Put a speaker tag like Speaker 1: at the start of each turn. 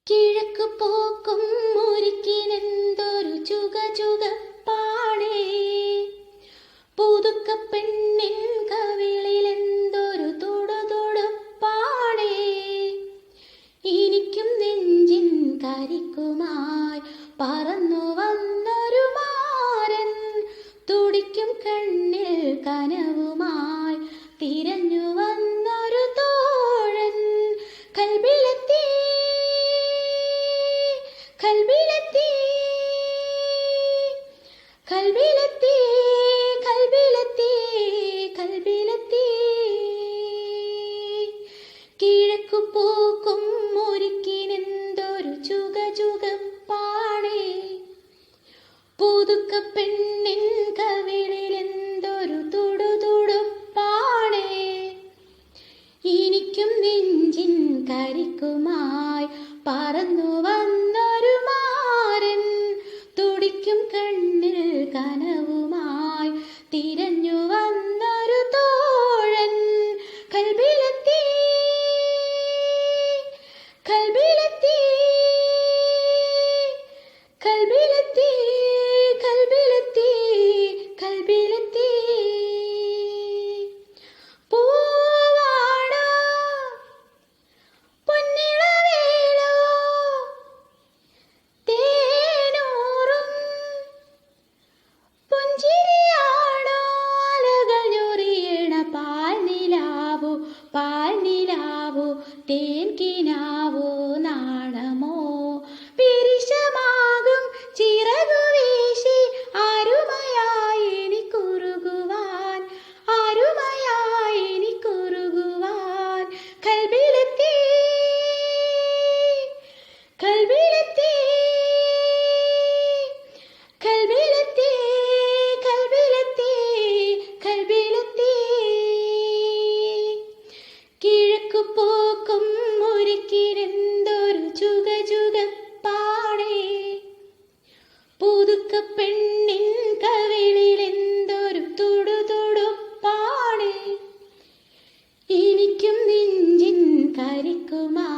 Speaker 1: കിഴക്ക് പോക്കും മുരിക്കിനെന്തൊരു ചുകചുകപ്പാണേ, പുതുക്ക പെണ്ണിൻ കവിളിലെന്തൊരു തുടുതുടുപ്പാണേ. എനിക്കും നെഞ്ചിൻ കരിക്കുമായി പറന്നു വന്നൊരു മാരൻ, തുടിക്കും കണ്ണിൽ കനവുമായി തിരഞ്ഞു വന്നൊരു തോഴൻ. കൽബിലെത്തി കൽബിലെത്തി കൽബിലെത്തി കൽബിലെത്തി കൽബിലെത്തി. കിഴക്കു പോക്കും മുരിക്കിനെന്തൊരു ചുകചുകപ്പാണേ, പുതുക്ക പെണ്ണിൻ കവിളിലെന്തൊരു തുടുതുടുപ്പാണേ. എനിക്കും നെഞ്ചിൻ കരിക്കുമായി പറന്നു വന്നൊരു മാരൻ, തുടിക്കും കണ്ണിൽ കനവുമായി തിരഞ്ഞു വന്നൊരു തോഴൻ. കൽബിലെത്തി കൽബിലെത്തി കൽബിലെത്തി കൽബിലെത്തി കൽബിലെത്തി. പൂവാണോ പൊന്നിളവേലോ തേനൂറും പുഞ്ചിരിയാണോ, അലകൾ ഞൊറിയണ പാൽനിലാവോ പാൽനിലാവോ തേൻകിനാവോ. നാണമോ പിരിശമാകും ചിറകു വീശി ആരുമയായി എനിക്കുരുകുവാൻ, ആരുമയായി എനിക്കുരുകുവാൻ. കൽബിലെത്തി കൽബിലെത്തി കൽബിലെത്തി കൽബിലെത്തി കൽബിലെത്തി. കിഴക്കു പോക്കും മുരിക്കിനെന്തൊരു ചുകചുകപ്പാണേ, പുതുക്ക പെണ്ണിൻ കവിളിലെന്തൊരു തുടുതുടുപ്പാണേ. എനിക്കും നെഞ്ചിൻ കരിക്കുമാ